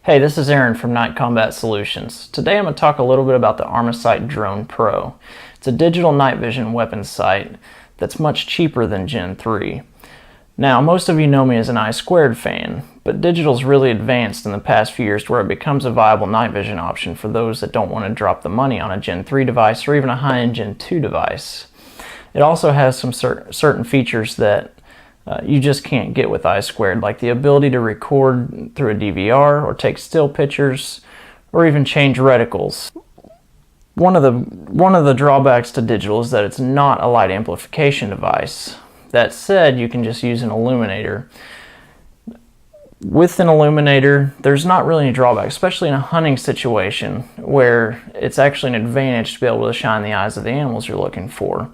Hey, this is Aaron from Night Combat Solutions. Today I'm going to talk a little bit about the Armasight Drone Pro. It's a digital night vision weapons sight that's much cheaper than Gen 3. Now, most of you know me as an I2 fan, but digital's really advanced in the past few years to where it becomes a viable night vision option for those that don't want to drop the money on a Gen 3 device or even a high-end Gen 2 device. It also has some certain features that you just can't get with I2, like the ability to record through a DVR or take still pictures or even change reticles. One of the drawbacks to digital is that it's not a light amplification device. That said, you can just use an illuminator. With an illuminator, there's not really any drawback, especially in a hunting situation where it's actually an advantage to be able to shine the eyes of the animals you're looking for.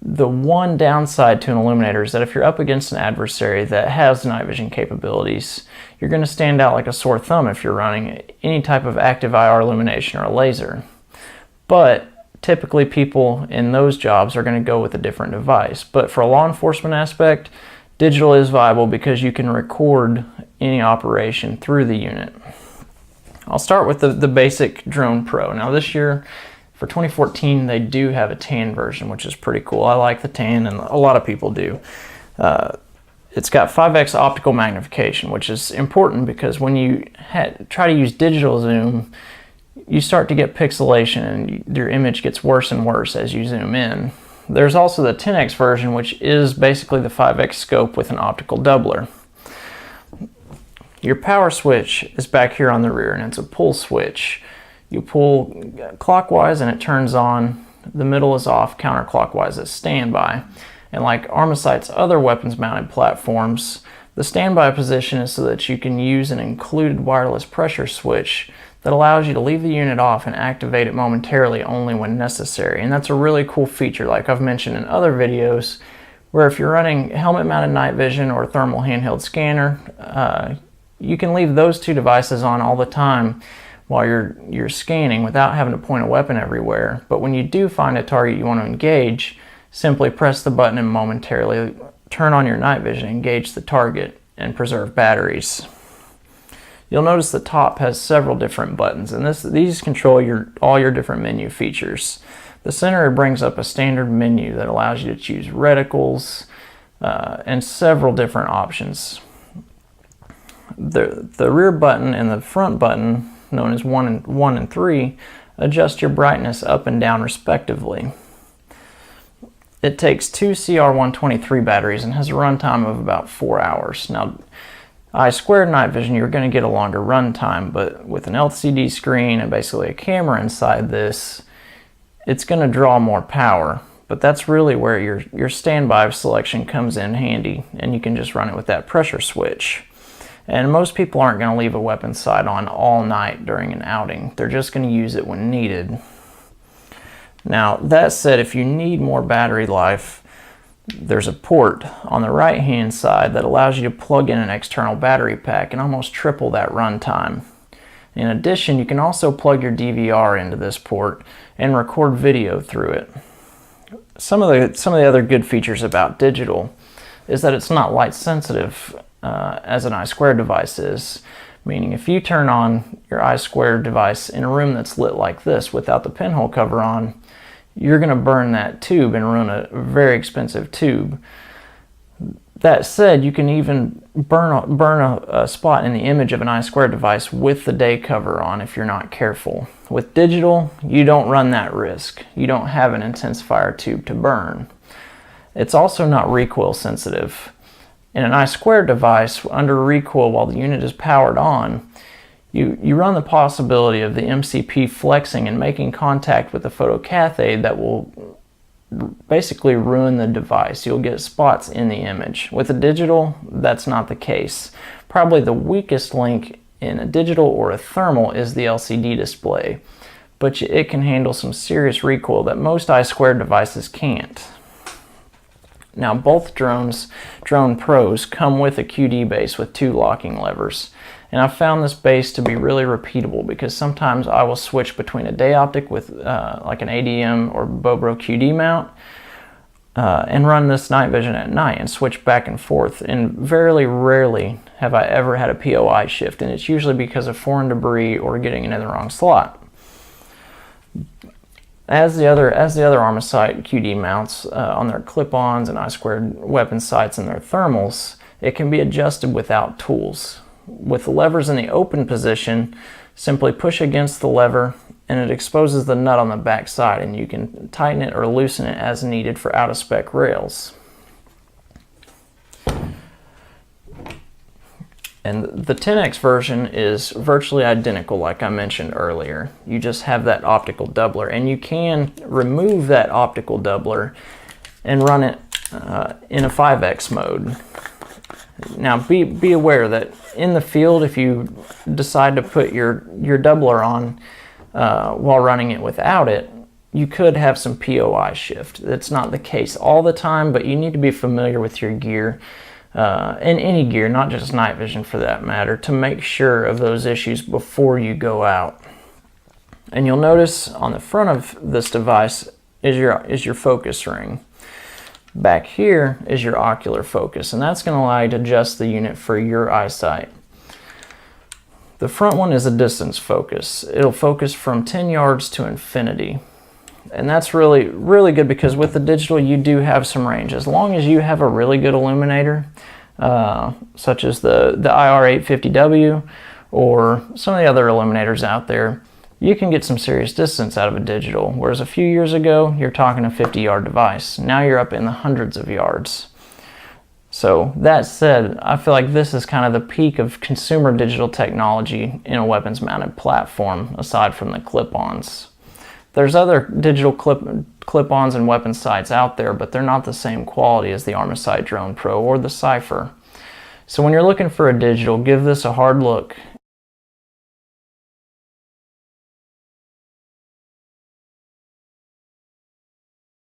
The one downside to an illuminator is that if you're up against an adversary that has night vision capabilities, you're going to stand out like a sore thumb if you're running any type of active IR illumination or a laser. But typically people in those jobs are going to go with a different device. But for a law enforcement aspect, digital is viable because you can record any operation through the unit. I'll start with the basic Drone Pro. Now this year, for 2014, they do have a tan version, which is pretty cool. I like the tan, and a lot of people do. It's got 5x optical magnification, which is important because when you try to use digital zoom, you start to get pixelation and your image gets worse and worse as you zoom in. There's also the 10x version, which is basically the 5x scope with an optical doubler. Your power switch is back here on the rear, and it's a pull switch. You pull clockwise and it turns on, the middle is off, counterclockwise is standby. And like Armasight's other weapons mounted platforms, the standby position is so that you can use an included wireless pressure switch that allows you to leave the unit off and activate it momentarily only when necessary. And that's a really cool feature, like I've mentioned in other videos, where if you're running helmet mounted night vision or thermal handheld scanner, you can leave those two devices on all the time while you're scanning without having to point a weapon everywhere. But when you do find a target you want to engage, simply press the button and momentarily turn on your night vision, engage the target, and preserve batteries. You'll notice the top has several different buttons, and these control all your different menu features. The center brings up a standard menu that allows you to choose reticles and several different options. The rear button and the front button, known as 1 and 3, adjust your brightness up and down respectively. It takes two CR123 batteries and has a runtime of about 4 hours. Now, I2 night vision, you're going to get a longer runtime, but with an LCD screen and basically a camera inside this, it's going to draw more power. But that's really where your standby selection comes in handy, and you can just run it with that pressure switch. And most people aren't going to leave a weapon sight on all night during an outing. They're just going to use it when needed. Now, that said, if you need more battery life, there's a port on the right-hand side that allows you to plug in an external battery pack and almost triple that runtime. In addition, you can also plug your DVR into this port and record video through it. Some of the other good features about digital is that it's not light sensitive as an I2 device is, meaning if you turn on your I2 device in a room that's lit like this without the pinhole cover on, you're going to burn that tube and ruin a very expensive tube. That said, you can even burn a spot in the image of an I2 device with the day cover on if you're not careful. With digital, you don't run that risk. You don't have an intensifier tube to burn. It's also not recoil sensitive. In an I2 device, under recoil while the unit is powered on, you run the possibility of the MCP flexing and making contact with the photocathode that will basically ruin the device. You'll get spots in the image. With a digital, that's not the case. Probably the weakest link in a digital or a thermal is the LCD display, but it can handle some serious recoil that most I2 devices can't. Now, both Drone Pros come with a QD base with 2 locking levers. And I've found this base to be really repeatable because sometimes I will switch between a day optic with like an ADM or Bobro QD mount, and run this night vision at night and switch back and forth. And very rarely have I ever had a POI shift, and it's usually because of foreign debris or getting it in the wrong slot. As the other Armasight QD mounts on their clip-ons and I-squared weapon sights and their thermals, it can be adjusted without tools. With the levers in the open position, simply push against the lever and it exposes the nut on the back side, and you can tighten it or loosen it as needed for out-of-spec rails. And the 10X version is virtually identical, like I mentioned earlier. You just have that optical doubler, and you can remove that optical doubler and run it in a 5X mode. Now be aware that in the field, if you decide to put your doubler on while running it without it, you could have some POI shift. That's not the case all the time, but you need to be familiar with your gear, and any gear, not just night vision for that matter, to make sure of those issues before you go out. And you'll notice on the front of this device is your focus ring. Back here is your ocular focus, and that's going to allow you to adjust the unit for your eyesight. The front one is a distance focus. It'll focus from 10 yards to infinity. And that's really good, because with the digital you do have some range. As long as you have a really good illuminator, such as the IR850W or some of the other illuminators out there, you can get some serious distance out of a digital. Whereas a few years ago, you're talking a 50-yard device. Now you're up in the hundreds of yards. So that said, I feel like this is kind of the peak of consumer digital technology in a weapons-mounted platform, aside from the clip-ons. There's other digital clip-ons and weapon sights out there, but they're not the same quality as the Armasight Drone Pro or the Cypher. So when you're looking for a digital, give this a hard look